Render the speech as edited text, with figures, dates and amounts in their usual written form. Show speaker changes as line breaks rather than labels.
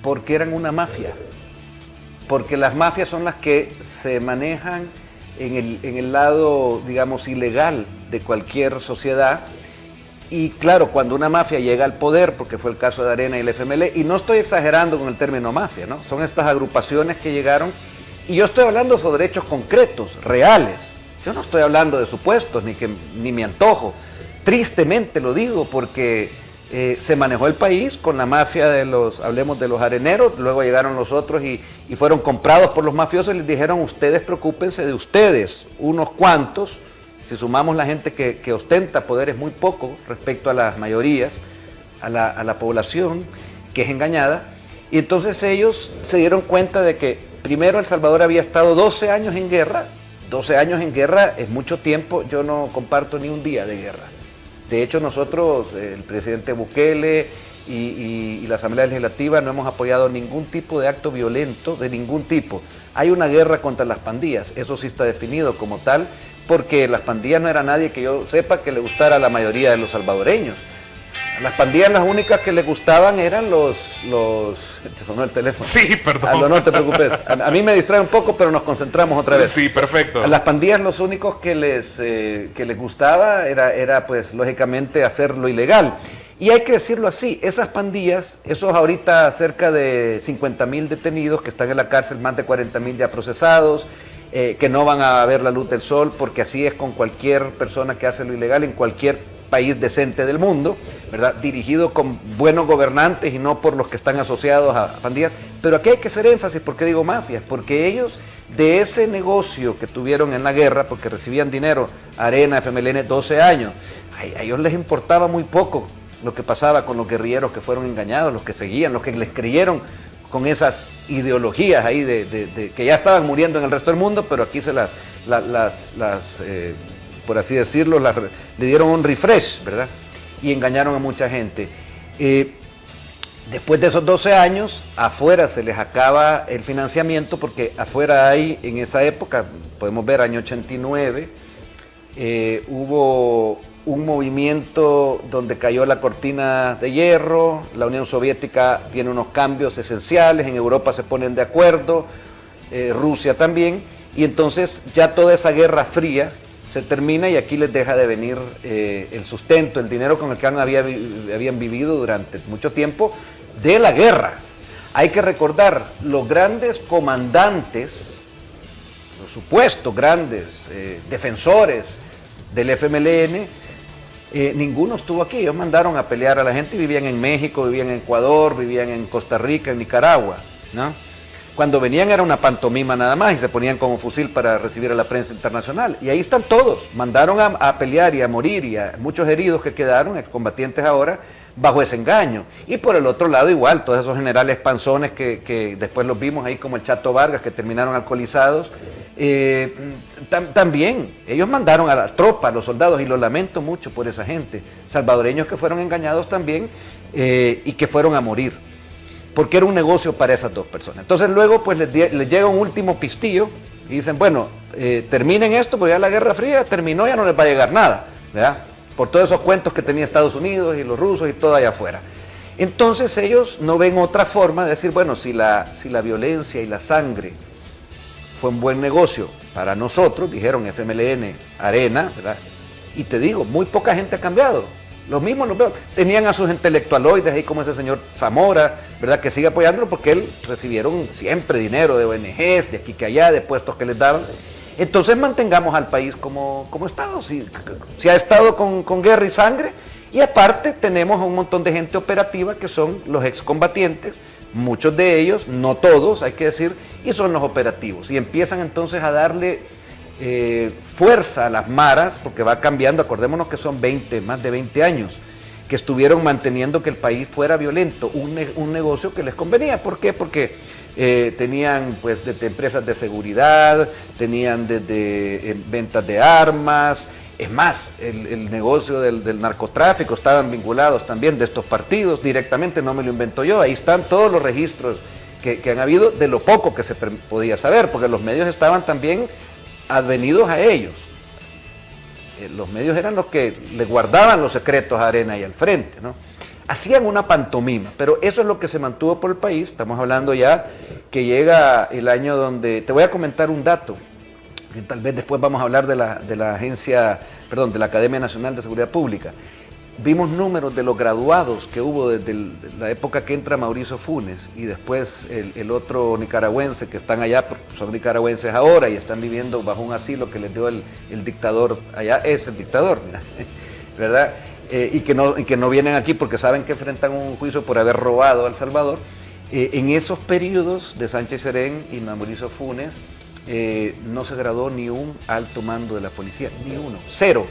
porque eran una mafia. Porque las mafias son las que se manejan en el lado, digamos, ilegal de cualquier sociedad. Y claro, cuando una mafia llega al poder, porque fue el caso de Arena y el FMLN, y no estoy exagerando con el término mafia, ¿no? Son estas agrupaciones que llegaron, y yo estoy hablando sobre hechos concretos, reales. Yo no estoy hablando de supuestos, ni me antojo. Tristemente lo digo, porque se manejó el país con la mafia hablemos de los areneros, luego llegaron los otros y fueron comprados por los mafiosos y les dijeron, ustedes preocúpense de ustedes, unos cuantos. Si sumamos la gente que ostenta poderes muy poco respecto a las mayorías, a la población que es engañada, y entonces ellos se dieron cuenta de que primero El Salvador había estado 12 años en guerra. 12 años en guerra es mucho tiempo, yo no comparto ni un día de guerra. De hecho nosotros, el presidente Bukele y la Asamblea Legislativa no hemos apoyado ningún tipo de acto violento, de ningún tipo. Hay una guerra contra las pandillas, eso sí está definido como tal, porque las pandillas no era nadie que yo sepa que le gustara a la mayoría de los salvadoreños. A las pandillas las únicas que le gustaban eran Te sonó el teléfono.
Sí, perdón.
No te preocupes. A mí me distrae un poco, pero nos concentramos otra vez.
Sí, perfecto.
A las pandillas los únicos que les gustaba era pues lógicamente hacerlo ilegal. Y hay que decirlo así, esas pandillas, esos ahorita cerca de 50,000 detenidos que están en la cárcel, más de 40,000 ya procesados, que no van a ver la luz del sol, porque así es con cualquier persona que hace lo ilegal en cualquier país decente del mundo, ¿verdad? Dirigido con buenos gobernantes y no por los que están asociados a pandillas. Pero aquí hay que hacer énfasis, ¿por qué digo mafias? Porque ellos, de ese negocio que tuvieron en la guerra, porque recibían dinero, Arena, FMLN, 12 años, a ellos les importaba muy poco lo que pasaba con los guerrilleros que fueron engañados, los que seguían, los que les creyeron con esas ideologías ahí que ya estaban muriendo en el resto del mundo, pero aquí se por así decirlo, le dieron un refresh, ¿verdad? Y engañaron a mucha gente. Después de esos 12 años, afuera se les acaba el financiamiento, porque afuera hay, en esa época, podemos ver año 89, hubo un movimiento donde cayó la cortina de hierro, la Unión Soviética tiene unos cambios esenciales, en Europa se ponen de acuerdo, Rusia también, y entonces ya toda esa guerra fría se termina y aquí les deja de venir el sustento, el dinero con el que habían vivido durante mucho tiempo de la guerra. Hay que recordar, los grandes comandantes, los supuestos grandes defensores del FMLN, ninguno estuvo aquí. Ellos mandaron a pelear a la gente y vivían en México, vivían en Ecuador, vivían en Costa Rica, en Nicaragua, ¿no? Cuando venían era una pantomima nada más y se ponían como fusil para recibir a la prensa internacional. Y ahí están todos, mandaron a pelear y a morir, y a muchos heridos que quedaron, excombatientes ahora, bajo ese engaño. Y por el otro lado igual, todos esos generales panzones que después los vimos ahí como el Chato Vargas, que terminaron alcoholizados, también ellos mandaron a la tropa, a los soldados, y lo lamento mucho por esa gente, salvadoreños que fueron engañados también y que fueron a morir, porque era un negocio para esas dos personas. Entonces luego pues les llega un último pistillo y dicen, bueno, terminen esto, porque ya la Guerra Fría terminó, ya no les va a llegar nada, ¿verdad? Por todos esos cuentos que tenía Estados Unidos y los rusos y todo allá afuera. Entonces ellos no ven otra forma de decir, bueno, si la violencia y la sangre fue un buen negocio para nosotros, dijeron FMLN, Arena, ¿verdad? Y te digo, muy poca gente ha cambiado. Los mismos los veo. Tenían a sus intelectualoides ahí como ese señor Zamora, ¿verdad? Que sigue apoyándolo porque él recibieron siempre dinero de ONGs, de aquí que allá, de puestos que les daban. Entonces mantengamos al país como Estado. Si ha estado con guerra y sangre, y aparte tenemos un montón de gente operativa que son los excombatientes, muchos de ellos, no todos hay que decir, y son los operativos. Y empiezan entonces a darle fuerza a las maras, porque va cambiando. Acordémonos que son más de 20 años que estuvieron manteniendo que el país fuera violento, un negocio que les convenía. ¿Por qué? Porque tenían pues desde empresas de seguridad, tenían desde ventas de armas, es más, el negocio del narcotráfico, estaban vinculados también de estos partidos directamente, no me lo invento yo, ahí están todos los registros que han habido de lo poco que se podía saber, porque los medios estaban también advenidos a ellos. Los medios eran los que le guardaban los secretos a Arena y al frente, ¿no? hacían una pantomima, pero eso es lo que se mantuvo por el país. Estamos hablando ya que llega el año donde, te voy a comentar un dato, que tal vez después vamos a hablar de la agencia, perdón, de la Academia Nacional de Seguridad Pública. Vimos números de los graduados que hubo desde la época que entra Mauricio Funes y después el otro nicaragüense que están allá, son nicaragüenses ahora y están viviendo bajo un asilo que les dio el dictador allá, es el dictador, ¿verdad? Y que no vienen aquí porque saben que enfrentan un juicio por haber robado a El Salvador. En esos periodos de Sánchez Serén y Mauricio Funes no se graduó ni un alto mando de la policía, ni uno, cero.